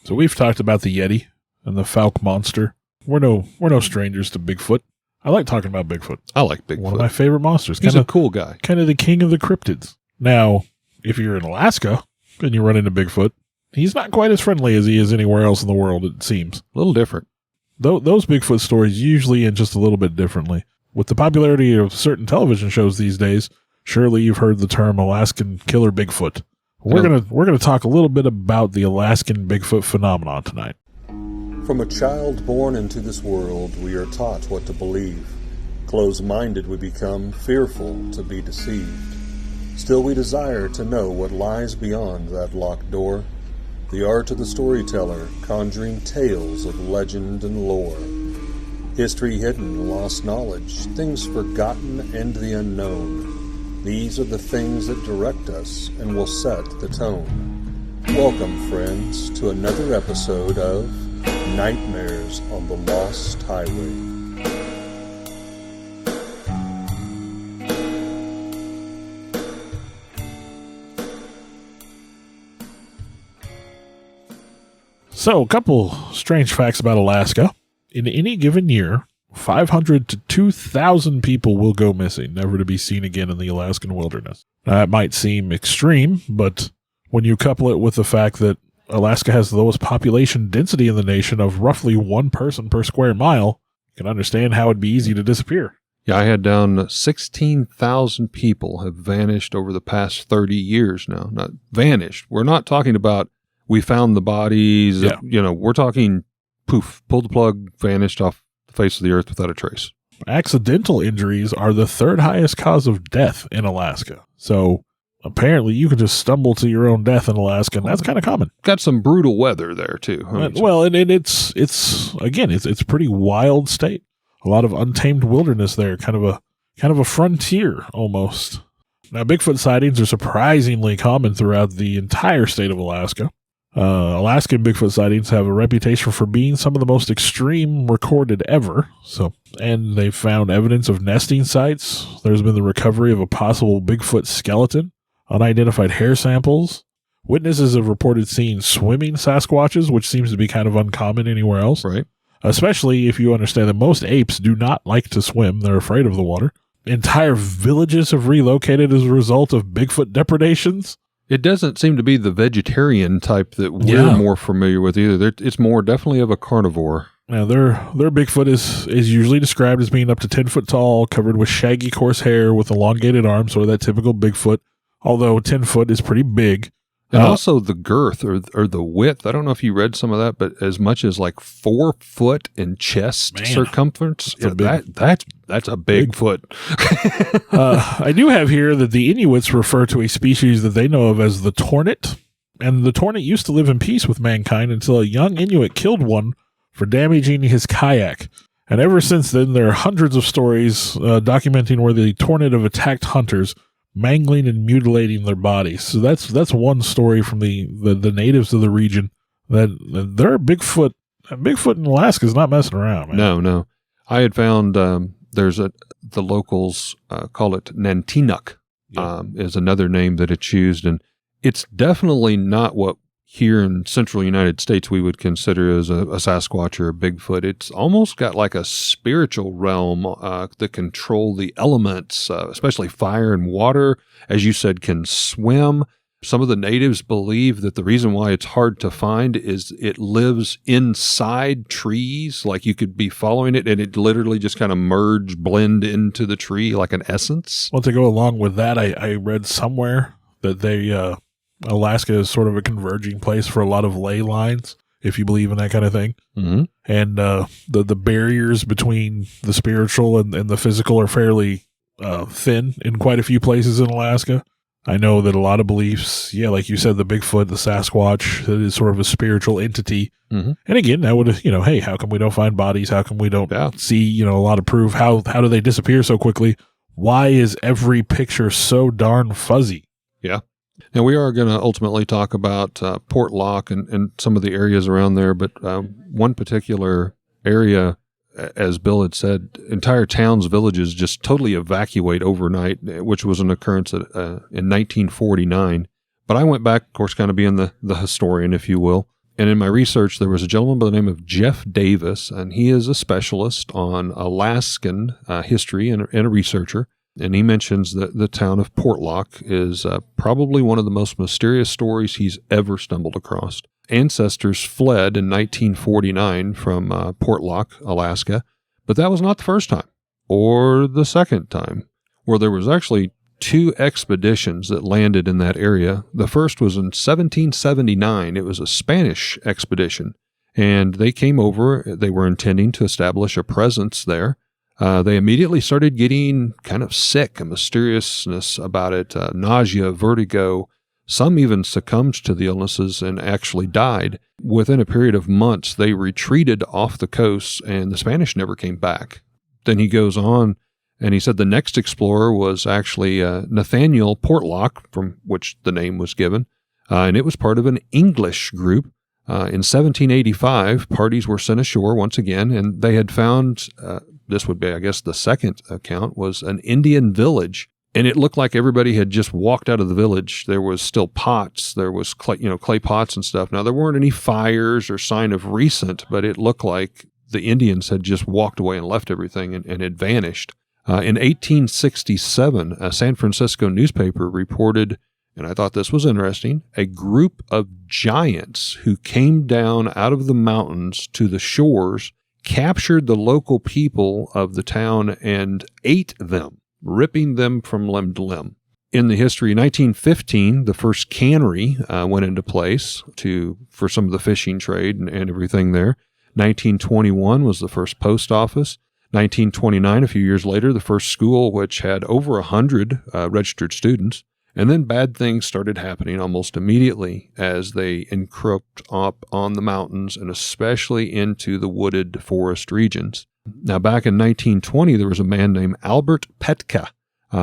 So we've talked about the Yeti and the Falk monster. We're no strangers to Bigfoot. I like talking about Bigfoot. I like Bigfoot. One of my favorite monsters. He's a cool guy. Kind of the king of the cryptids. Now, if you're in Alaska and you run into Bigfoot, he's not quite as friendly as he is anywhere else in the world, it seems. A little different. Those Bigfoot stories usually end just a little bit differently. With the popularity of certain television shows these days, surely you've heard the term Alaskan Killer Bigfoot. We're gonna talk a little bit about the Alaskan Bigfoot phenomenon tonight. From a child born into this world, we are taught what to believe. Closed-minded we become, fearful to be deceived. Still we desire to know what lies beyond that locked door. The art of the storyteller, conjuring tales of legend and lore. History hidden, lost knowledge, things forgotten and the unknown. These are the things that direct us and will set the tone. Welcome, friends, to another episode of Nightmares on the Lost Highway. So, a couple strange facts about Alaska. In any given year, 500 to 2,000 people will go missing, never to be seen again in the Alaskan wilderness. Now, that might seem extreme, but when you couple it with the fact that Alaska has the lowest population density in the nation of roughly one person per square mile, you can understand how it'd be easy to disappear. Yeah, I had down 16,000 people have vanished over the past 30 years now. Not vanished. We're not talking about we found the bodies. Yeah. We're talking poof, pulled the plug, vanished off the face of the earth without a trace. Accidental injuries are the third highest cause of death in Alaska. So apparently you can just stumble to your own death in Alaska, and that's kind of common. Got some brutal weather there too. Well, and it's a pretty wild state. A lot of untamed wilderness there, kind of a frontier almost. Now, Bigfoot sightings are surprisingly common throughout the entire state of Alaska. Alaskan Bigfoot sightings have a reputation for being some of the most extreme recorded ever. And they've found evidence of nesting sites. There's been the recovery of a possible Bigfoot skeleton, unidentified hair samples. Witnesses have reported seeing swimming Sasquatches, which seems to be kind of uncommon anywhere else. Right. Especially if you understand that most apes do not like to swim. They're afraid of the water. Entire villages have relocated as a result of Bigfoot depredations. It doesn't seem to be the vegetarian type that we're more familiar with either. It's more definitely of a carnivore. Now, their Bigfoot is usually described as being up to 10 foot tall, covered with shaggy coarse hair, with elongated arms, sort of that typical Bigfoot, although 10 foot is pretty big. And also the girth or the width. I don't know if you read some of that, but as much as like 4 foot in chest circumference. That's a big foot. I do have here that the Inuits refer to a species that they know of as the Tornit. And the Tornit used to live in peace with mankind until a young Inuit killed one for damaging his kayak. And ever since then, there are hundreds of stories documenting where the Tornit have attacked hunters, mangling and mutilating their bodies. So that's one story from the natives of the region, that their Bigfoot in Alaska is not messing around, man. No. I had found the locals call it Nantinuk, is another name that it's used, and it's definitely not what here in central United States we would consider as a Sasquatch or a Bigfoot. It's almost got like a spiritual realm that control the elements, especially fire and water. As you said, can swim. Some of the natives believe that the reason why it's hard to find is it lives inside trees. Like you could be following it and it literally just kind of blend into the tree like an essence. Well, to go along with that, I read somewhere that Alaska is sort of a converging place for a lot of ley lines, if you believe in that kind of thing. Mm-hmm. And the barriers between the spiritual and the physical are fairly thin in quite a few places in Alaska. I know that a lot of beliefs, like you said, the Bigfoot, the Sasquatch, that is sort of a spiritual entity. Mm-hmm. And again, that would, hey, how come we don't find bodies? How come we don't see, a lot of proof? How do they disappear so quickly? Why is every picture so darn fuzzy? Yeah. Now, we are going to ultimately talk about Port Locke and some of the areas around there, but one particular area, as Bill had said, entire towns, villages just totally evacuate overnight, which was an occurrence in 1949. But I went back, of course, kind of being the historian, if you will, And in my research, there was a gentleman by the name of Jeff Davis, and he is a specialist on Alaskan history and a researcher. And he mentions that the town of Portlock is probably one of the most mysterious stories he's ever stumbled across. Ancestors fled in 1949 from Portlock, Alaska, but that was not the first time or the second time, where there was actually 2 expeditions that landed in that area. The first was in 1779. It was a Spanish expedition, and they came over. They were intending to establish a presence there. They immediately started getting kind of sick, a mysteriousness about it, nausea, vertigo. Some even succumbed to the illnesses and actually died. Within a period of months, they retreated off the coast, and the Spanish never came back. Then he goes on, and he said the next explorer was actually Nathaniel Portlock, from which the name was given, and it was part of an English group. In 1785, parties were sent ashore once again, and they had found, this would be, I guess, the second account, was an Indian village, and it looked like everybody had just walked out of the village. There was still pots, there was clay pots and stuff. Now, there weren't any fires or sign of recent, but it looked like the Indians had just walked away and left everything and had vanished. In 1867, a San Francisco newspaper reported, and I thought this was interesting, a group of giants who came down out of the mountains to the shores, captured the local people of the town, and ate them, ripping them from limb to limb. In the history, 1915, the first cannery went into place for some of the fishing trade and everything there. 1921 was the first post office. 1929, a few years later, the first school, which had over 100 registered students. And then bad things started happening almost immediately as they encroached up on the mountains and especially into the wooded forest regions. Now, back in 1920, there was a man named Albert Petka.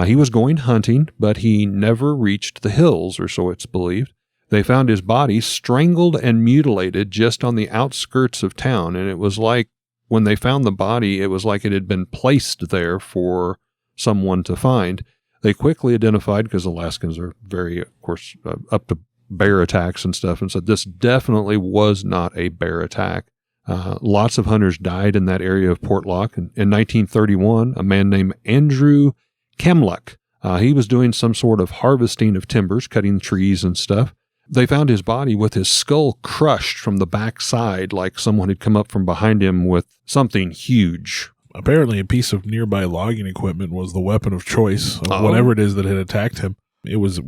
He was going hunting, but he never reached the hills, or so it's believed. They found his body strangled and mutilated just on the outskirts of town, and it was like, when they found the body, it was like it had been placed there for someone to find. They quickly identified, because Alaskans are very, of course, up to bear attacks and stuff, and said this definitely was not a bear attack. Lots of hunters died in that area of Portlock. In 1931, a man named Andrew Kemluck, he was doing some sort of harvesting of timbers, cutting trees and stuff. They found his body with his skull crushed from the backside, like someone had come up from behind him with something huge. Apparently, a piece of nearby logging equipment was the weapon of choice of whatever it is that had attacked him. It was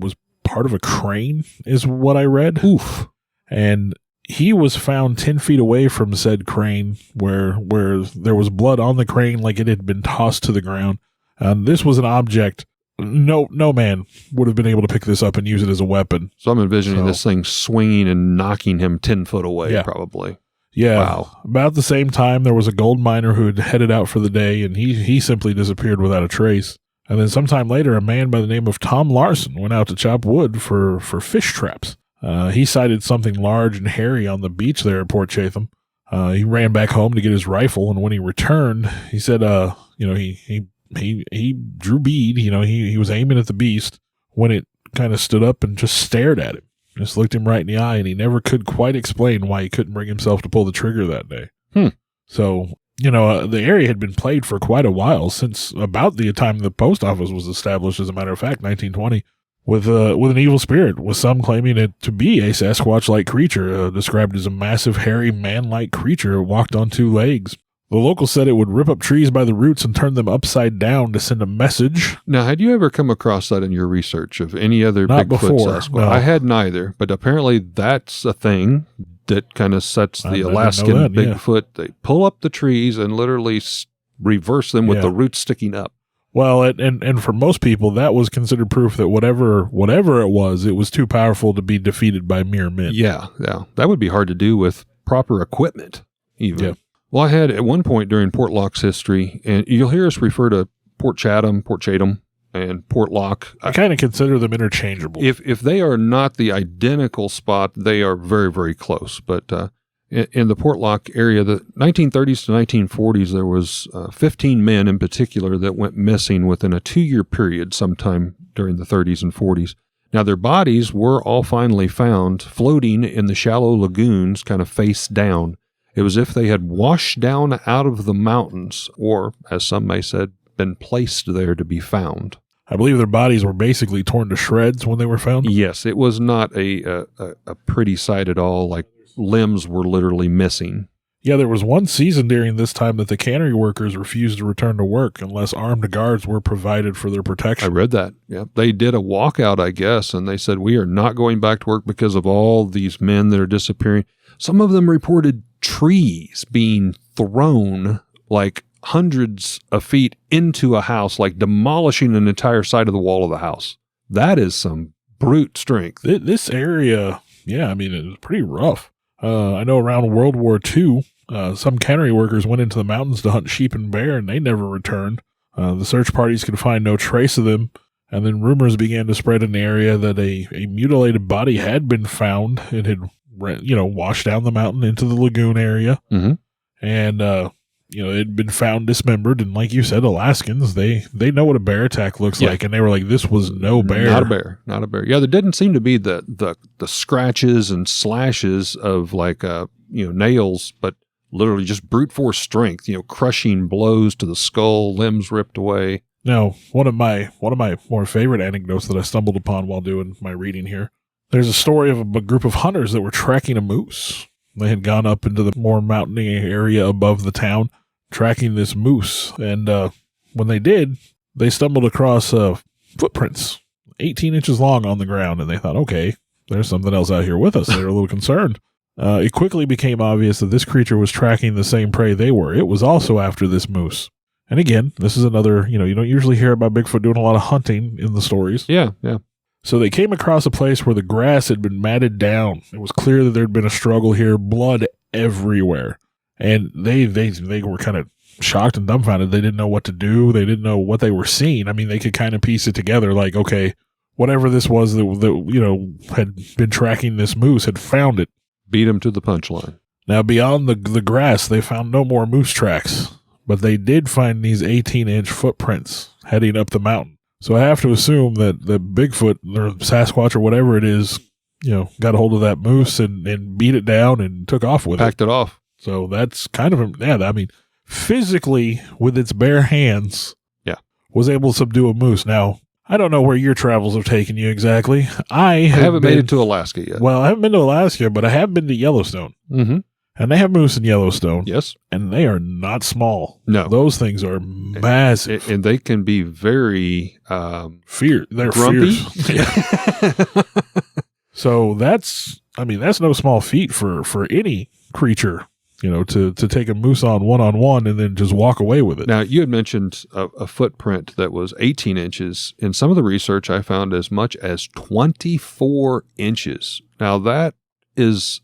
part of a crane, is what I read. Oof. And he was found 10 feet away from said crane, where there was blood on the crane, like it had been tossed to the ground. This was an object. No man would have been able to pick this up and use it as a weapon. So I'm envisioning this thing swinging and knocking him 10 foot away, probably. Yeah. Wow. About the same time, there was a gold miner who had headed out for the day, and he simply disappeared without a trace. And then sometime later, a man by the name of Tom Larson went out to chop wood for fish traps. He sighted something large and hairy on the beach there at Port Chatham. He ran back home to get his rifle, and when he returned, he said, he drew bead, he was aiming at the beast when it kind of stood up and just stared at him. Just looked him right in the eye, and he never could quite explain why he couldn't bring himself to pull the trigger that day. So, the area had been played for quite a while, since about the time the post office was established, as a matter of fact, 1920, with an evil spirit, with some claiming it to be a Sasquatch-like creature, described as a massive, hairy, man-like creature walked on 2 legs. The locals said it would rip up trees by the roots and turn them upside down to send a message. Now, had you ever come across that in your research of any other Not Bigfoot before, Sasquatch? no. I had neither, but apparently that's a thing that kind of sets the Alaskan Bigfoot. They pull up the trees and literally reverse them with the roots sticking up. Well, and for most people, that was considered proof that whatever it was too powerful to be defeated by mere men. Yeah. That would be hard to do with proper equipment, even. Yeah. Well, I had at one point during Portlock's history, and you'll hear us refer to Port Chatham, and Portlock. I kind of consider them interchangeable. If they are not the identical spot, they are very, very close. But in the Portlock area, the 1930s to 1940s, there was 15 men in particular that went missing within a 2-year period sometime during the 30s and 40s. Now, their bodies were all finally found floating in the shallow lagoons, kind of face down. It was as if they had washed down out of the mountains, or, as some may said, been placed there to be found. I believe their bodies were basically torn to shreds when they were found. Yes, it was not a pretty sight at all. Like, limbs were literally missing. Yeah, there was one season during this time that the cannery workers refused to return to work unless armed guards were provided for their protection. I read that. Yeah, they did a walkout, I guess, and they said, we are not going back to work because of all these men that are disappearing. Some of them reported trees being thrown like hundreds of feet into a house, like demolishing an entire side of the wall of the house. That is some brute strength. This area, yeah, I mean, it was pretty rough. I know around World War II, some cannery workers went into the mountains to hunt sheep and bear, and they never returned. The search parties could find no trace of them, and then rumors began to spread in the area that a mutilated body had been found. It had, washed down the mountain into the lagoon area, and it had been found dismembered. And like you said, Alaskans, they know what a bear attack looks like, and they were like, this was no bear. Not a bear. Yeah, there didn't seem to be the scratches and slashes of like nails, but literally just brute force strength, crushing blows to the skull, limbs ripped away. Now, one of my more favorite anecdotes that I stumbled upon while doing my reading here, there's a story of a group of hunters that were tracking a moose. They had gone up into the more mountainy area above the town, tracking this moose. And when they did, they stumbled across footprints, 18 inches long on the ground. And they thought, okay, there's something else out here with us. They were a little concerned. It quickly became obvious that this creature was tracking the same prey they were. It was also after this moose. And again, this is another, you don't usually hear about Bigfoot doing a lot of hunting in the stories. Yeah. So they came across a place where the grass had been matted down. It was clear that there'd been a struggle here, blood everywhere. And they were kind of shocked and dumbfounded. They didn't know what to do. They didn't know what they were seeing. I mean, they could kind of piece it together like, okay, whatever this was that had been tracking this moose had found it. Beat him to the punchline. Now, beyond the grass, they found no more moose tracks, but they did find these 18-inch footprints heading up the mountain. So I have to assume that the Bigfoot or Sasquatch or whatever it is, got a hold of that moose and beat it down and took off with it. Packed it off. So that's kind of, I mean, physically with its bare hands, was able to subdue a moose. Now, I don't know where your travels have taken you exactly. I haven't made it to Alaska yet. Well, I haven't been to Alaska, but I have been to Yellowstone. Mm-hmm. And they have moose in Yellowstone. Yes. And they are not small. No. Those things are massive. And they can be very They're grumpy. Fierce. Yeah. So that's no small feat for any creature, to take a moose on one and then just walk away with it. Now, you had mentioned a footprint that was 18 inches. In some of the research, I found as much as 24 inches. Now, that is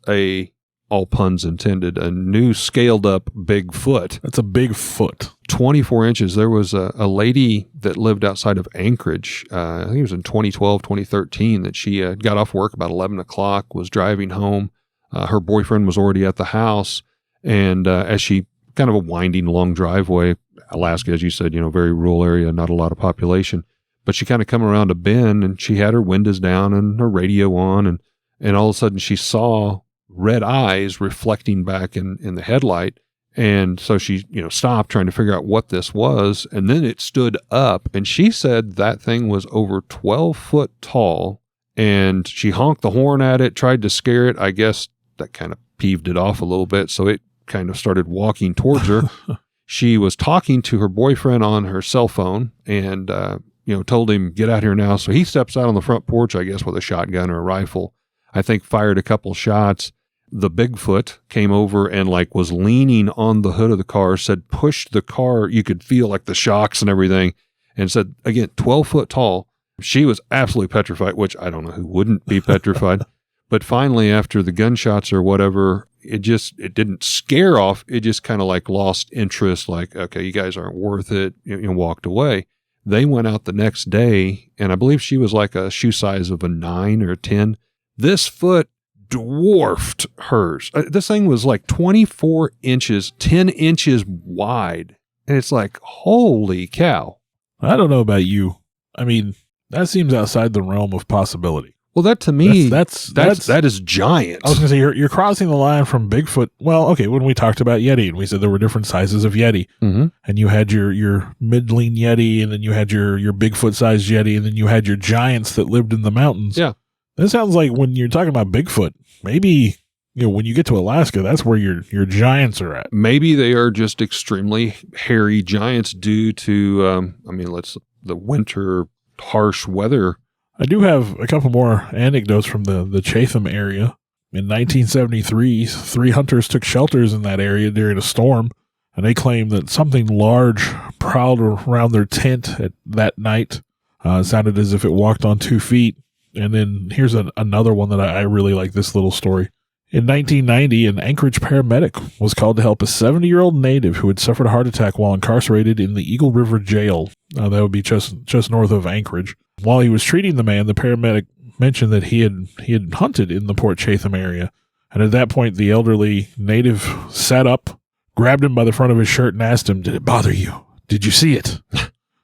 all puns intended, a new scaled up Bigfoot. That's a big foot. 24 inches. There was a lady that lived outside of Anchorage. I think it was in 2012, 2013, that she got off work about 11 o'clock, was driving home. Her boyfriend was already at the house. And as she kind of a winding long driveway, Alaska, as you said, very rural area, not a lot of population. But she kind of come around a bend and she had her windows down and her radio on. And all of a sudden she saw red eyes reflecting back in the headlight. And so she, stopped trying to figure out what this was. And then it stood up and she said that thing was over 12 foot tall and she honked the horn at it, tried to scare it. I guess that kind of peeved it off a little bit. So it kind of started walking towards her. She was talking to her boyfriend on her cell phone and, told him, get out here now. So he steps out on the front porch, I guess, with a shotgun or a rifle. I think fired a couple shots. The Bigfoot came over and was leaning on the hood of the car, said, pushed the car. You could feel the shocks and everything, and said, again, 12 foot tall. She was absolutely petrified, which I don't know who wouldn't be petrified. But finally, after the gunshots or whatever, it didn't scare off. It just kind of lost interest. Okay, you guys aren't worth it. Walked away. They went out the next day, and I believe she was a shoe size of a 9 or a 10. This foot dwarfed hers. This thing was 24 inches, 10 inches wide. And it's holy cow. I don't know about you. I mean, That seems outside the realm of possibility. Well, that to me, that is giant. I was going to say, you're crossing the line from Bigfoot. Well, okay, when we talked about Yeti, and we said there were different sizes of Yeti, and you had your middling Yeti, and then you had your Bigfoot-sized Yeti, and then you had your giants that lived in the mountains. Yeah. That sounds like when you're talking about Bigfoot, maybe, when you get to Alaska, that's where your giants are at. Maybe they are just extremely hairy giants due to, the winter harsh weather. I do have a couple more anecdotes from the Chatham area. In 1973, 3 hunters took shelters in that area during a storm, and they claimed that something large prowled around their tent at that night. It sounded as if it walked on 2 feet. And then here's another one that I really like, this little story. In 1990, an Anchorage paramedic was called to help a 70-year-old native who had suffered a heart attack while incarcerated in the Eagle River Jail. That would be just north of Anchorage. While he was treating the man, the paramedic mentioned that he had hunted in the Port Chatham area. And at that point, the elderly native sat up, grabbed him by the front of his shirt, and asked him, "Did it bother you? Did you see it?"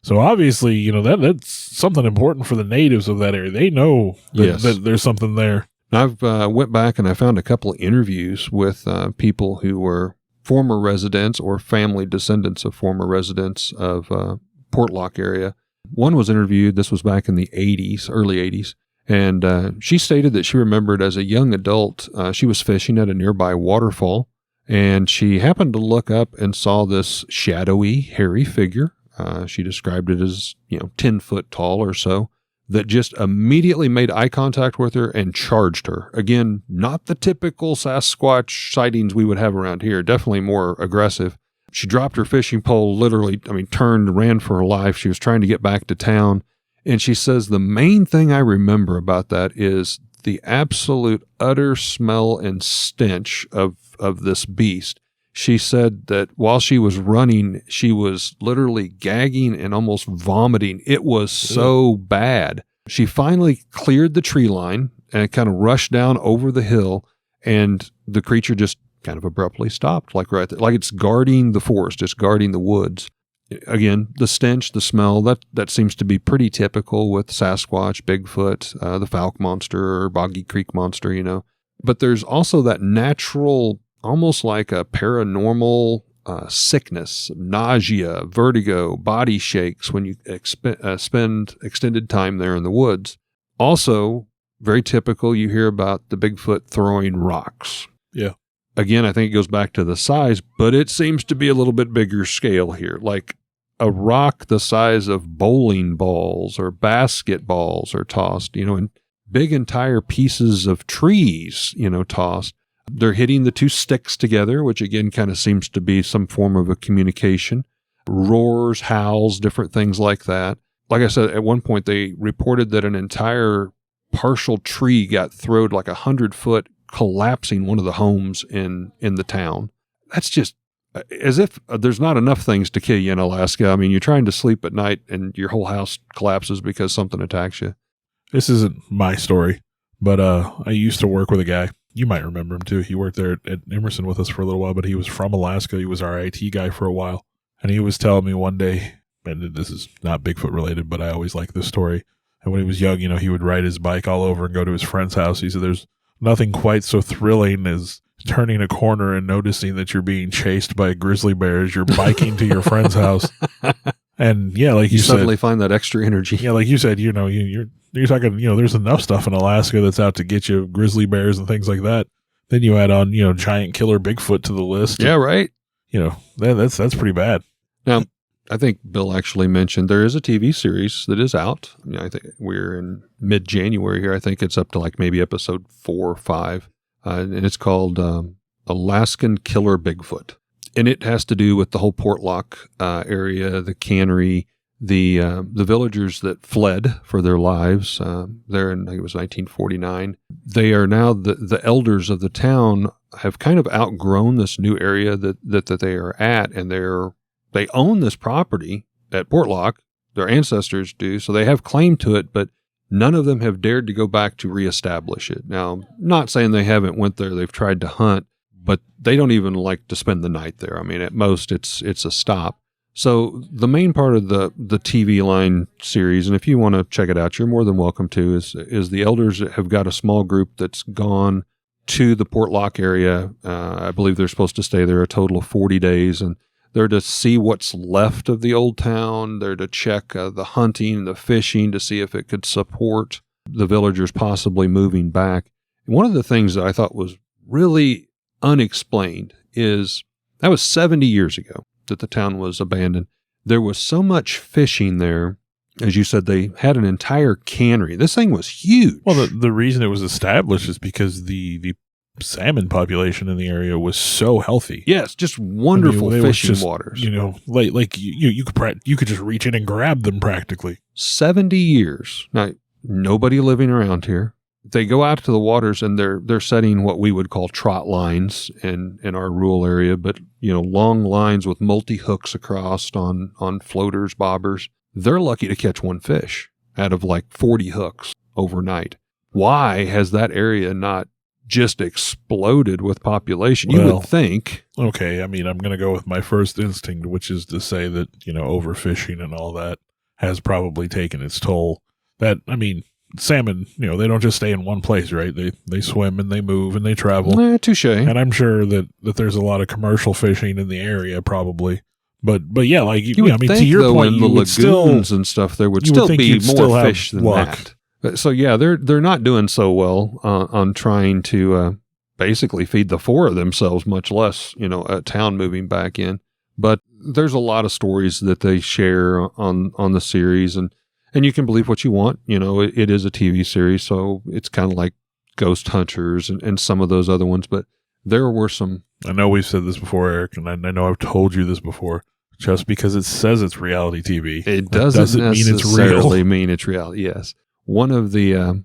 So obviously, that's something important for the natives of that area. They know that there's something there. I've went back and I found a couple of interviews with people who were former residents or family descendants of former residents of Portlock area. One was interviewed, this was back in the 80s, early 80s, and she stated that she remembered as a young adult, she was fishing at a nearby waterfall, and she happened to look up and saw this shadowy, hairy figure. She described it as, 10 foot tall or so, that just immediately made eye contact with her and charged her. Again, not the typical Sasquatch sightings we would have around here, definitely more aggressive. She dropped her fishing pole, literally, turned, ran for her life. She was trying to get back to town. And she says the main thing I remember about that is the absolute utter smell and stench of this beast. She said that while she was running, she was literally gagging and almost vomiting. It was so bad. She finally cleared the tree line and kind of rushed down over the hill, and the creature just kind of abruptly stopped, like right there, like it's guarding the forest, just guarding the woods. Again, the stench, the smell, that seems to be pretty typical with Sasquatch, Bigfoot, the Fouke monster, or Boggy Creek monster, But there's also that natural, almost like a paranormal sickness, nausea, vertigo, body shakes when you spend extended time there in the woods. Also, very typical, you hear about the Bigfoot throwing rocks. Yeah. Again, I think it goes back to the size, but it seems to be a little bit bigger scale here. Like a rock the size of bowling balls or basketballs are tossed, and big entire pieces of trees, tossed. They're hitting the 2 sticks together, which again kind of seems to be some form of a communication. Roars, howls, different things like that. Like I said, at one point they reported that an entire partial tree got thrown like 100-foot, collapsing one of the homes in the town. That's just as if there's not enough things to kill you in Alaska. You're trying to sleep at night and your whole house collapses because something attacks you. This isn't my story, but I used to work with a guy. You might remember him too. He worked there at Emerson with us for a little while, but he was from Alaska. He was our IT guy for a while. And he was telling me one day, and this is not Bigfoot related, but I always like this story. And when he was young, he would ride his bike all over and go to his friend's house. He said there's nothing quite so thrilling as turning a corner and noticing that you're being chased by a grizzly bear as you're biking to your friend's house. And yeah, like you suddenly said, find that extra energy. Yeah, like you said, you're talking, there's enough stuff in Alaska that's out to get you, grizzly bears and things like that. Then you add on, giant killer Bigfoot to the list. Yeah, right. That's pretty bad. Now, I think Bill actually mentioned there is a TV series that is out. I think we're in mid-January here. I think it's up to like maybe episode 4 or 5. And it's called Alaskan Killer Bigfoot. And it has to do with the whole Portlock area, the cannery, the villagers that fled for their lives there in, I think it was 1949. They are now the elders of the town have kind of outgrown this new area that they are at, and they own this property at Portlock. Their ancestors do, so they have claim to it, but none of them have dared to go back to reestablish it. Now, not saying they haven't went there, they've tried to hunt, but they don't even like to spend the night there. At most it's a stop. So the main part of the TV line series, and if you want to check it out, you're more than welcome to, is the elders have got a small group that's gone to the Portlock area. I believe they're supposed to stay there a total of 40 days, and they're to see what's left of the old town. They're to check the hunting, the fishing, to see if it could support the villagers possibly moving back. And one of the things that I thought was really unexplained is that was 70 years ago that the town was abandoned. There was so much fishing there. As you said, they had an entire cannery. This thing was huge. Well, the reason it was established is because the salmon population in the area was so healthy. Yes, just wonderful fishing waters. You know, like you could just reach in and grab them practically. 70 years. Now, nobody living around here. They go out to the waters and they're setting what we would call trot lines in our rural area, but long lines with multi-hooks across on floaters, bobbers. They're lucky to catch one fish out of like 40 hooks overnight. Why has that area not just exploded with population? You would think. Okay, I mean, I'm going to go with my first instinct, which is to say that, overfishing and all that has probably taken its toll. Salmon, they don't just stay in one place, right? They swim and they move and they travel. Touche. And I'm sure that there's a lot of commercial fishing in the area, probably. But yeah, like you would think, to your though, point, in the lagoons and stuff, there would still be more fish than that. So yeah, they're not doing so well on trying to basically feed the four of themselves, much less a town moving back in. But there's a lot of stories that they share on the series, and you can believe what you want. It is a TV series, so it's kind of like Ghost Hunters and some of those other ones. But there were some. I know we've said this before, Eric, and I know I've told you this before. Just because it says it's reality TV, it doesn't necessarily mean it's reality. Yes. One of the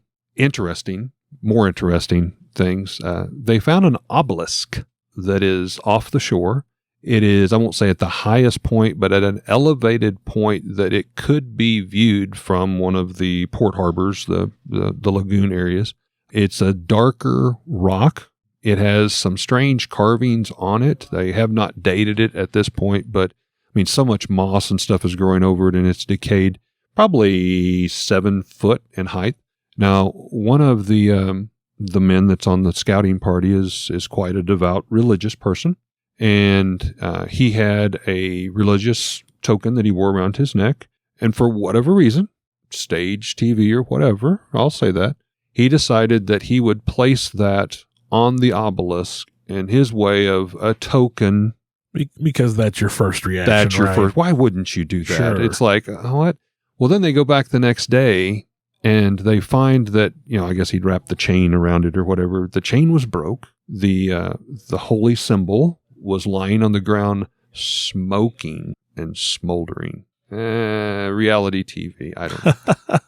more interesting things, they found an obelisk that is off the shore. It is, I won't say at the highest point, but at an elevated point that it could be viewed from one of the port harbors, the lagoon areas. It's a darker rock. It has some strange carvings on it. They have not dated it at this point, but so much moss and stuff is growing over it, and it's decayed, probably 7 foot in height. Now, one of the men that's on the scouting party is quite a devout religious person, and he had a religious token that he wore around his neck, and for whatever reason, stage, TV, or whatever, I'll say that, he decided that he would place that on the obelisk in his way of a token. Because that's your first reaction. That's your first. Why wouldn't you do that? Sure. It's like, what? Well, then they go back the next day and they find that, I guess he'd wrapped the chain around it or whatever. The chain was broke. The holy symbol was lying on the ground, smoking and smoldering. Reality TV. I don't know.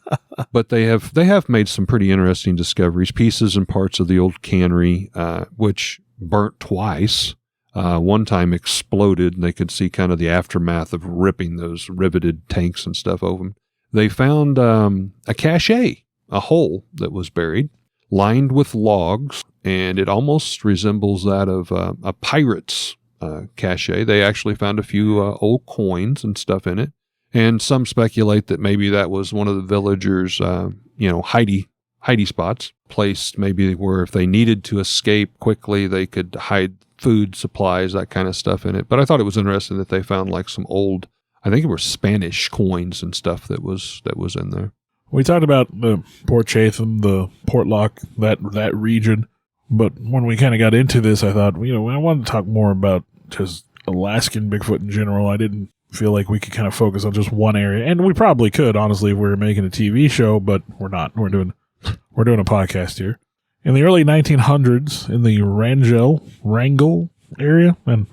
But they have made some pretty interesting discoveries. Pieces and parts of the old cannery, which burnt twice. One time exploded, and they could see kind of the aftermath of ripping those riveted tanks and stuff over them. They found a cache, a hole that was buried, lined with logs, and it almost resembles that of a pirate's cache. They actually found a few old coins and stuff in it, and some speculate that maybe that was one of the villagers' hidey spots, placed maybe where if they needed to escape quickly, they could hide food supplies, that kind of stuff in it. But I thought it was interesting that they found like some old, I think it were Spanish coins and stuff that was in there. We talked about the Port Chatham, the Portlock, that region. But when we kind of got into this, I thought, I wanted to talk more about just Alaskan Bigfoot in general. I didn't feel like we could kind of focus on just one area. And we probably could, honestly, if we were making a TV show, but we're not. We're doing a podcast here. In the early 1900s, in the Wrangell area, and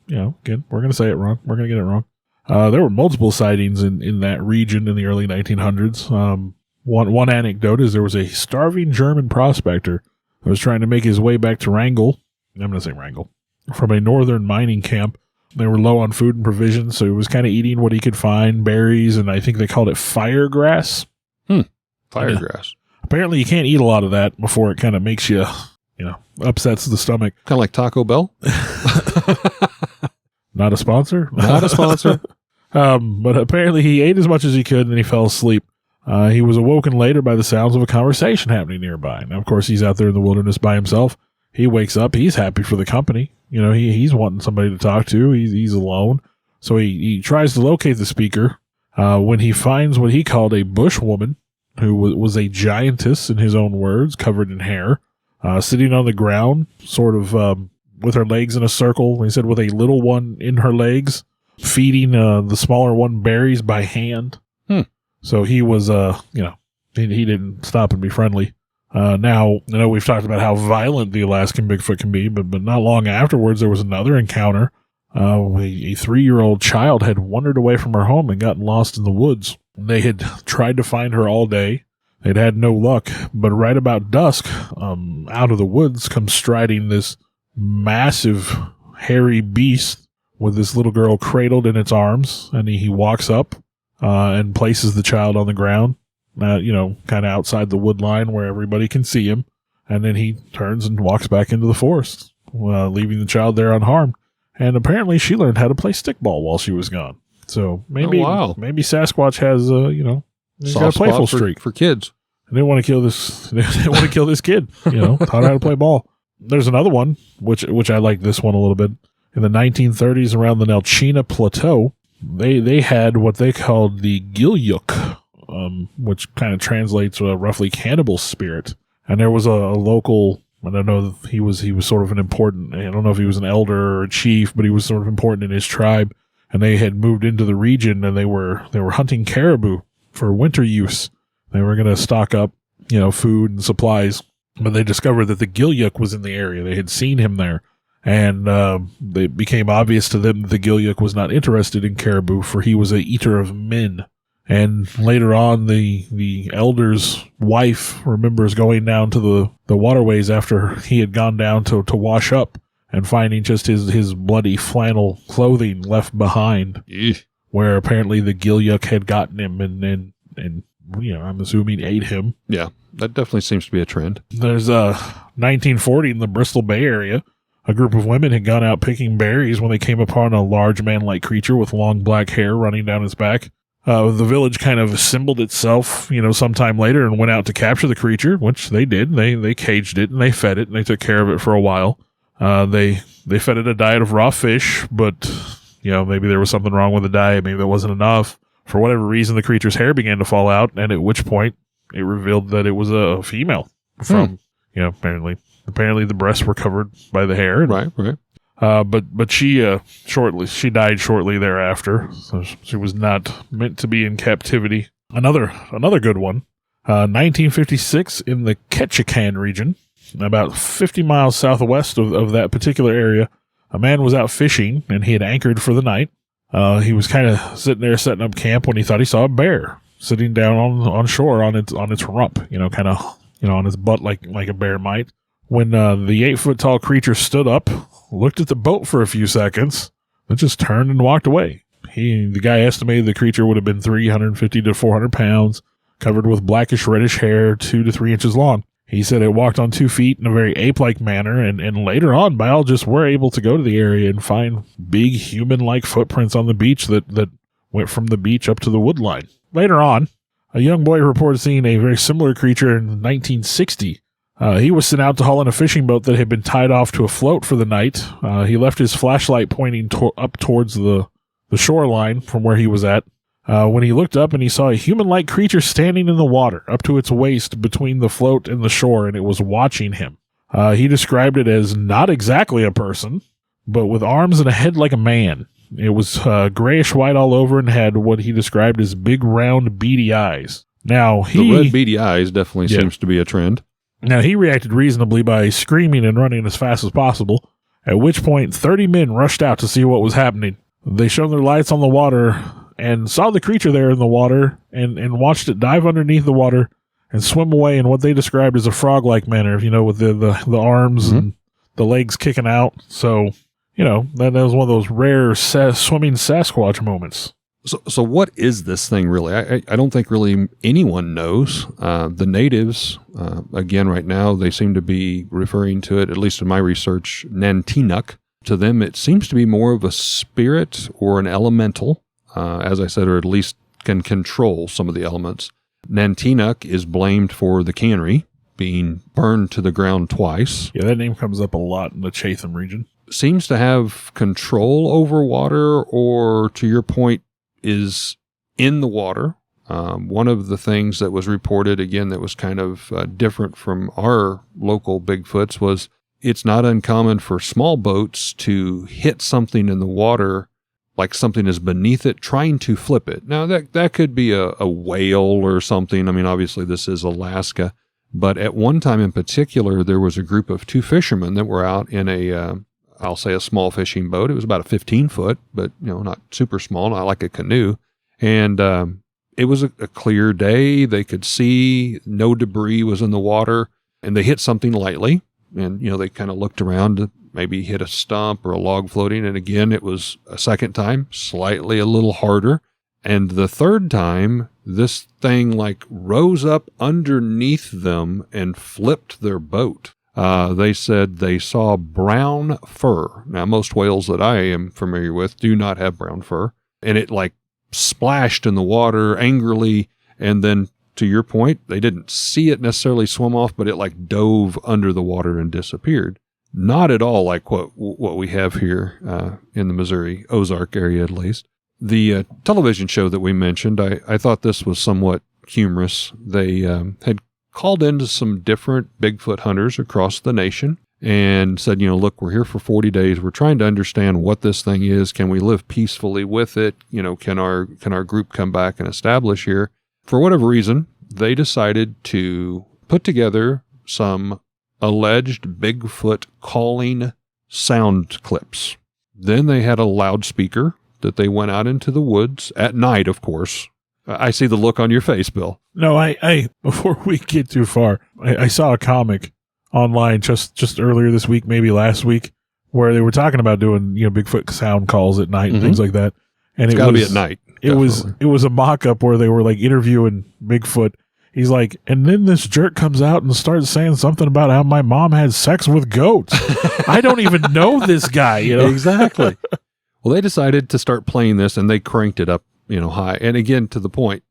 again, we're going to say it wrong. We're going to get it wrong. There were multiple sightings in that region in the early 1900s. One anecdote is there was a starving German prospector who was trying to make his way back to Wrangell. I'm going to say Wrangell. From a northern mining camp. They were low on food and provisions, so he was kind of eating what he could find, berries, and I think they called it firegrass. Firegrass. Apparently you can't eat a lot of that before it kind of makes you, upsets the stomach. Kind of like Taco Bell? Not a sponsor? Not a sponsor. But apparently he ate as much as he could and then he fell asleep. He was awoken later by the sounds of a conversation happening nearby. Now, of course, he's out there in the wilderness by himself. He wakes up. He's happy for the company. You know, he's wanting somebody to talk to. He's alone. So he tries to locate the speaker when he finds what he called a bush woman who was a giantess, in his own words, covered in hair, sitting on the ground, sort of with her legs in a circle. He said with a little one in her legs, feeding the smaller one berries by hand. So he was, he didn't stop and be friendly. Now, I know we've talked about how violent the Alaskan Bigfoot can be, but not long afterwards, there was another encounter. A 3-year-old child had wandered away from her home and gotten lost in the woods. They had tried to find her all day. They'd had no luck, but right about dusk, out of the woods comes striding this massive, hairy beast with this little girl cradled in its arms, and he walks up and places the child on the ground, kind of outside the wood line where everybody can see him, and then he turns and walks back into the forest, leaving the child there unharmed. And apparently she learned how to play stickball while she was gone. So maybe Sasquatch has, he's got a playful streak for kids. They didn't want to kill this. They didn't want to kill this kid. Taught her how to play ball. There's another one, which I like this one a little bit. In the 1930s, around the Nelchina Plateau, they had what they called the Gilyuk, which kind of translates to a roughly cannibal spirit. And there was a local. I don't know. He was sort of an important. I don't know if he was an elder or a chief, but he was sort of important in his tribe. And they had moved into the region, and they were hunting caribou for winter use. They were going to stock up, food and supplies, but they discovered that the Gilyuk was in the area. They had seen him there, and it became obvious to them that the Gilyuk was not interested in caribou, for he was a eater of men. And later on, the elder's wife remembers going down to the waterways after he had gone down to wash up and finding just his bloody flannel clothing left behind, where apparently the Gilyuk had gotten him and I'm assuming ate him. Yeah, that definitely seems to be a trend. There's 1940 in the Bristol Bay Area. A group of women had gone out picking berries when they came upon a large man-like creature with long black hair running down his back. The village kind of assembled itself, sometime later and went out to capture the creature, which they did. They caged it and they fed it and they took care of it for a while. They fed it a diet of raw fish, but, maybe there was something wrong with the diet. Maybe that wasn't enough. For whatever reason, the creature's hair began to fall out, and at which point it revealed that it was a female from, apparently the breasts were covered by the hair. And, right. But she died shortly thereafter. So she was not meant to be in captivity. Another good one. 1956 in the Ketchikan region, about 50 miles southwest of that particular area, a man was out fishing and he had anchored for the night. He was kind of sitting there setting up camp when he thought he saw a bear sitting down on shore on its rump, on its butt like a bear might. When the 8-foot tall creature stood up, looked at the boat for a few seconds, then just turned and walked away. The guy estimated the creature would have been 350 to 400 pounds, covered with blackish reddish hair, 2 to 3 inches long. He said it walked on 2 feet in a very ape-like manner, and later on, biologists were able to go to the area and find big human-like footprints on the beach that went from the beach up to the wood line. Later on, a young boy reported seeing a very similar creature in 1960. He was sent out to haul in a fishing boat that had been tied off to a float for the night. He left his flashlight pointing up towards the shoreline from where he was at. When he looked up and he saw a human-like creature standing in the water up to its waist between the float and the shore, and it was watching him. He described it as not exactly a person, but with arms and a head like a man. It was grayish-white all over and had what he described as big, round, beady eyes. Now, the red beady eyes definitely seems to be a trend. Now, he reacted reasonably by screaming and running as fast as possible, at which point 30 men rushed out to see what was happening. They shone their lights on the water and saw the creature there in the water and watched it dive underneath the water and swim away in what they described as a frog-like manner, with the arms and the legs kicking out. So, that was one of those rare swimming Sasquatch moments. So what is this thing really? I don't think really anyone knows. The natives, again, right now, they seem to be referring to it, at least in my research, Nantinuk. To them, it seems to be more of a spirit or an elemental. as I said, or at least can control some of the elements. Nantiinuk is blamed for the cannery being burned to the ground twice. Yeah, that name comes up a lot in the Chatham region. Seems to have control over water, or to your point, is in the water. One of the things that was reported, again, that was kind of different from our local Bigfoots was it's not uncommon for small boats to hit something in the water, like something is beneath it, trying to flip it. Now, that could be a whale or something. I mean, obviously, this is Alaska. But at one time in particular, there was a group of 2 fishermen that were out in I'll say a small fishing boat. It was about a 15-foot, but, not super small, not like a canoe. And it was a clear day. They could see no debris was in the water, and they hit something lightly. And, they kind of looked around to maybe hit a stump or a log floating. And again, it was a second time, slightly a little harder. And the third time, this thing rose up underneath them and flipped their boat. They said they saw brown fur. Now, most whales that I am familiar with do not have brown fur. And it splashed in the water angrily. And then, to your point, they didn't see it necessarily swim off, but it dove under the water and disappeared. Not at all like what we have here in the Missouri Ozark area, at least. The television show that we mentioned, I thought this was somewhat humorous. They had called into some different Bigfoot hunters across the nation and said, look, we're here for 40 days. We're trying to understand what this thing is. Can we live peacefully with it? Can our group come back and establish here? For whatever reason, they decided to put together some alleged Bigfoot calling sound clips. Then they had a loudspeaker that they went out into the woods at night, of course. I see the look on your face, Bill. No, I before we get too far, I saw a comic online just earlier this week, maybe last week, where they were talking about doing Bigfoot sound calls at night and things like that. And it's got to be at night. It was a mock-up where they were interviewing Bigfoot. He's like, and then this jerk comes out and starts saying something about how my mom had sex with goats. I don't even know this guy, Exactly. Well, they decided to start playing this, and they cranked it up, high. And again, to the point,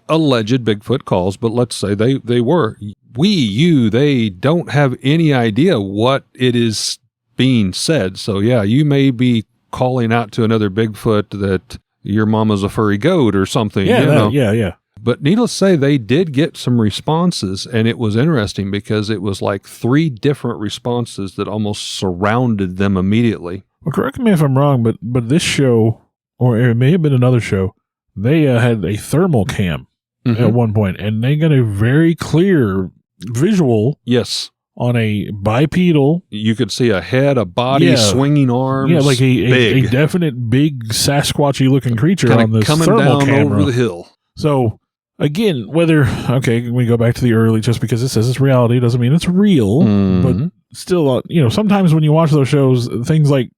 alleged Bigfoot calls, but let's say they were. They don't have any idea what it is being said. So, yeah, you may be calling out to another Bigfoot that your mama's a furry goat or something. Yeah. But needless to say, they did get some responses, and it was interesting because it was 3 different responses that almost surrounded them immediately. Well, correct me if I'm wrong, but this show, or it may have been another show, they had a thermal cam at one point, and they got a very clear visual. Yes. On a bipedal. You could see a head, a body, swinging arms. Yeah, like a definite big Sasquatchy looking creature on this coming thermal down camera. over the hill. So, again, we go back to the early, just because it says it's reality doesn't mean it's real. But still, sometimes when you watch those shows, things like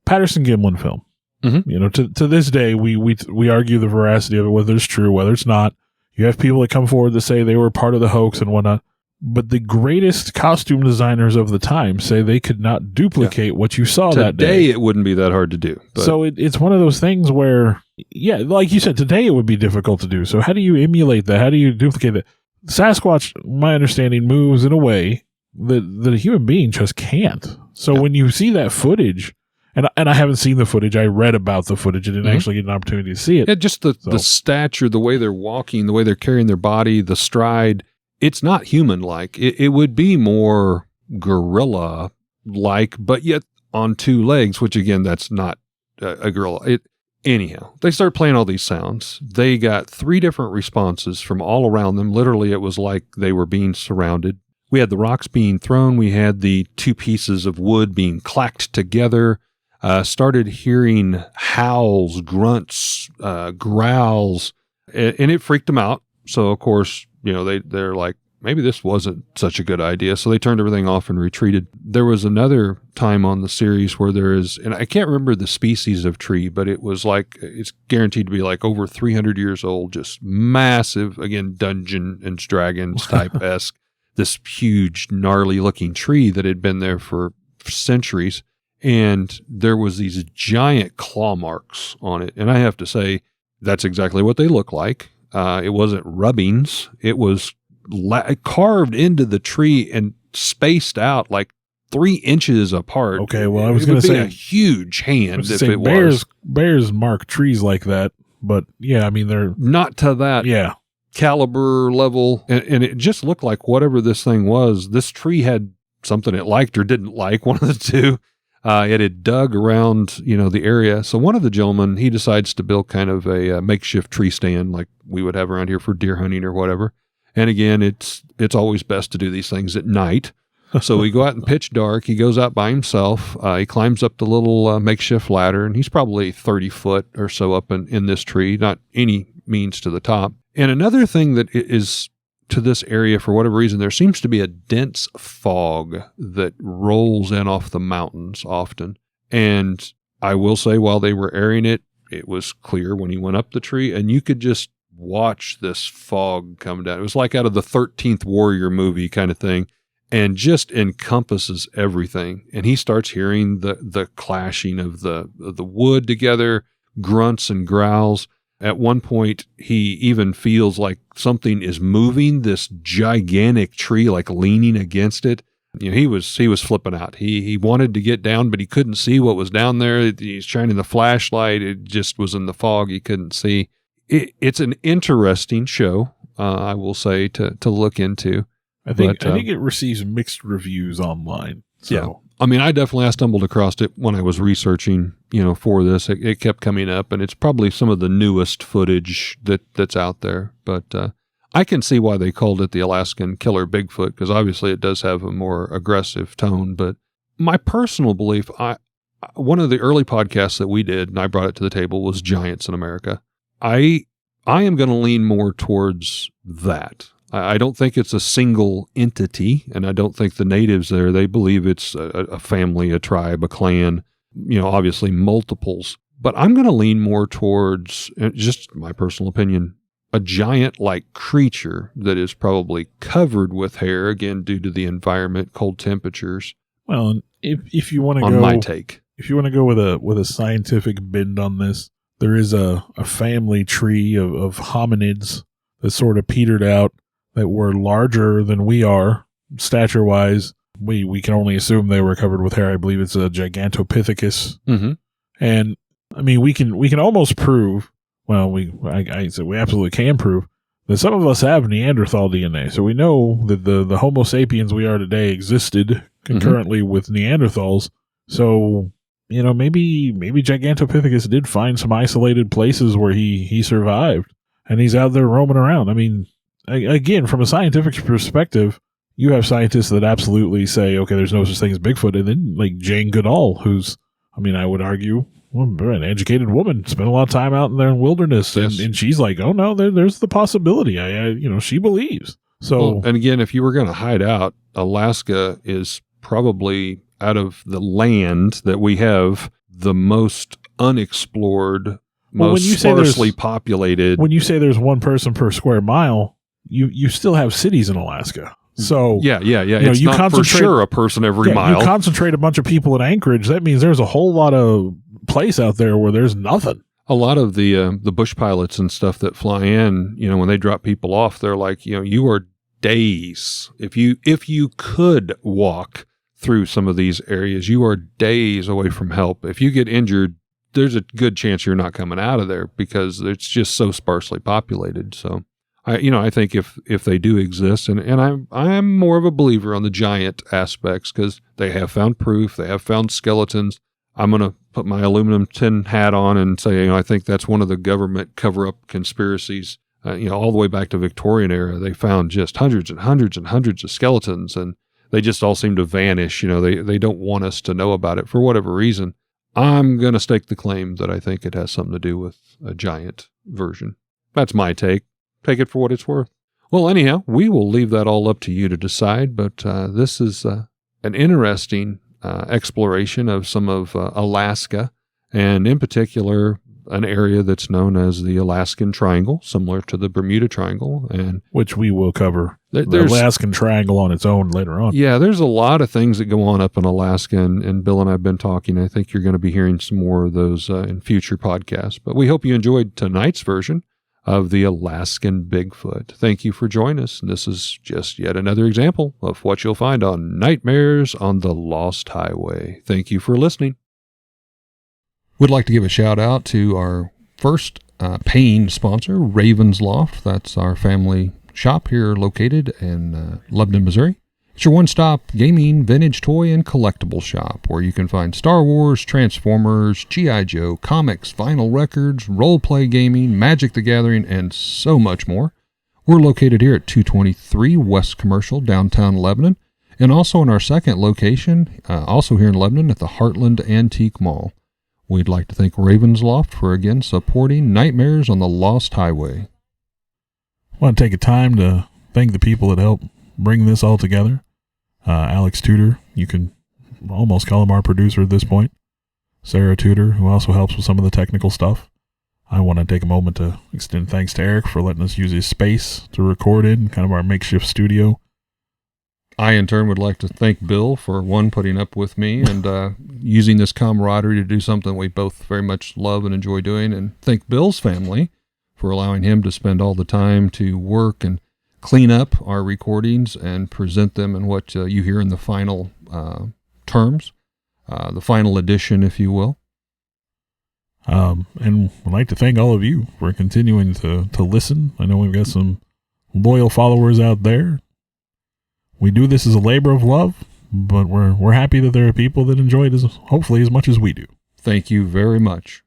Patterson Gimlin film, to this day, we argue the veracity of it, whether it's true, whether it's not. You have people that come forward to say they were part of the hoax and whatnot. But the greatest costume designers of the time say they could not duplicate what you saw that day. Today, it wouldn't be that hard to do. But. So it's one of those things where, like you said, today it would be difficult to do. So how do you emulate that? How do you duplicate that? Sasquatch, my understanding, moves in a way that a human being just can't. So when you see that footage, and I haven't seen the footage, I read about the footage and didn't actually get an opportunity to see it. Yeah, just the stature, the way they're walking, the way they're carrying their body, the stride. It's not human-like. It would be more gorilla-like, but yet on 2 legs, which, again, that's not a gorilla. Anyhow, they start playing all these sounds. They got 3 different responses from all around them. Literally, it was like they were being surrounded. We had the rocks being thrown. We had the 2 pieces of wood being clacked together. Started hearing howls, grunts, growls, and it freaked them out. So, of course, they're like, maybe this wasn't such a good idea. So they turned everything off and retreated. There was another time on the series where there is, and I can't remember the species of tree, but it was it's guaranteed to be over 300 years old, just massive, again, Dungeons and Dragons type-esque, this huge, gnarly looking tree that had been there for centuries. and there was these giant claw marks on it. And I have to say, that's exactly what they look like. It wasn't rubbings. It was carved into the tree and spaced out like 3 inches apart. Okay, well, I was going to say a huge hand if it was. was. Bears mark trees like that, but yeah, I mean, they're not to that caliber level. And it just looked like whatever this thing was, this tree had something it liked or didn't like, one of the two. It had dug around, the area. So one of the gentlemen, he decides to build kind of a makeshift tree stand like we would have around here for deer hunting or whatever. And again, it's always best to do these things at night. So we go out in pitch dark. He goes out by himself. He climbs up the little makeshift ladder, and he's probably 30 foot or so up in this tree, not any means to the top. And another thing that is to this area, for whatever reason, there seems to be a dense fog that rolls in off the mountains often. And I will say, while they were airing it, it was clear when he went up the tree, and you could just watch this fog come down. It was like out of the 13th Warrior movie kind of thing, and just encompasses everything. And he starts hearing the clashing of the wood together, grunts and growls. At one point, he even feels like something is moving this gigantic tree, like leaning against it. He was flipping out. He wanted to get down, but he couldn't see what was down there. He's shining the flashlight. It just was in the fog. He couldn't see. It's an interesting show, I will say, to look into. I think it receives mixed reviews online. So. Yeah. I mean, I stumbled across it when I was researching, for this. It kept coming up, and it's probably some of the newest footage that's out there. But I can see why they called it the Alaskan Killer Bigfoot, because obviously it does have a more aggressive tone. But my personal belief, one of the early podcasts that we did, and I brought it to the table, was Giants in America. I am going to lean more towards that. I don't think it's a single entity, and I don't think the natives there, they believe it's a family, a tribe, a clan, obviously multiples. But I'm going to lean more towards, just my personal opinion, a giant-like creature that is probably covered with hair, again, due to the environment, cold temperatures. Well, if you want to go... On my take. If you want to go with a scientific bend on this, there is a family tree of hominids that sort of petered out, that were larger than we are, stature-wise. We can only assume they were covered with hair. I believe it's a Gigantopithecus. Mm-hmm. And, I mean, we can almost prove, well, we absolutely can prove, that some of us have Neanderthal DNA. So we know that the Homo sapiens we are today existed concurrently with Neanderthals. So, maybe Gigantopithecus did find some isolated places where he survived, and he's out there roaming around. I mean, again, from a scientific perspective, you have scientists that absolutely say, okay, there's no such thing as Bigfoot. And then, like Jane Goodall, who's, I would argue, an educated woman, spent a lot of time out in there in wilderness. Yes. And she's like, oh, no, there's the possibility. She believes. So, well, and again, if you were going to hide out, Alaska is probably, out of the land that we have, the most unexplored, most sparsely populated. When you say there's one person per square mile, you still have cities in Alaska. So yeah. It's not for sure a person every mile. You concentrate a bunch of people in Anchorage. That means there's a whole lot of place out there where there's nothing. A lot of the bush pilots and stuff that fly in, when they drop people off, they're like, you are days. If you could walk through some of these areas, you are days away from help. If you get injured, there's a good chance you're not coming out of there because it's just so sparsely populated. So, I think if they do exist, and I'm more of a believer on the giant aspects because they have found proof, they have found skeletons. I'm going to put my aluminum tin hat on and say, I think that's one of the government cover-up conspiracies. All the way back to Victorian era, they found just hundreds and hundreds and hundreds of skeletons, and they just all seem to vanish. They don't want us to know about it for whatever reason. I'm going to stake the claim that I think it has something to do with a giant version. That's my take. Take it for what it's worth. Well, anyhow, we will leave that all up to you to decide, but this is an interesting exploration of some of Alaska, and in particular, an area that's known as the Alaskan Triangle, similar to the Bermuda Triangle, and which we will cover the there's Alaskan Triangle on its own later on. Yeah, there's a lot of things that go on up in Alaska, and Bill and I have been talking. I think you're going to be hearing some more of those in future podcasts. But we hope you enjoyed tonight's version of the Alaskan Bigfoot. Thank you for joining us. And this is just yet another example of what you'll find on Nightmares on the Lost Highway. Thank you for listening. Would like to give a shout out to our first paying sponsor, Raven's Loft. That's our family shop here located in Lebanon, Missouri. It's your one-stop gaming, vintage toy, and collectible shop where you can find Star Wars, Transformers, G.I. Joe, comics, vinyl records, role-play gaming, Magic the Gathering, and so much more. We're located here at 223 West Commercial, downtown Lebanon, and also in our second location, also here in Lebanon at the Heartland Antique Mall. We'd like to thank Raven's Loft for, again, supporting Nightmares on the Lost Highway. I want to take a time to thank the people that helped bring this all together. Alex Tudor, you can almost call him our producer at this point. Sarah Tudor, who also helps with some of the technical stuff. I want to take a moment to extend thanks to Eric for letting us use his space to record in, kind of our makeshift studio. I, in turn, would like to thank Bill for, one, putting up with me and using this camaraderie to do something we both very much love and enjoy doing, and thank Bill's family for allowing him to spend all the time to work and clean up our recordings and present them in what you hear in the final terms, the final edition, if you will. And I'd like to thank all of you for continuing to listen. I know we've got some loyal followers out there. We do this as a labor of love, but we're happy that there are people that enjoy it hopefully as much as we do. Thank you very much.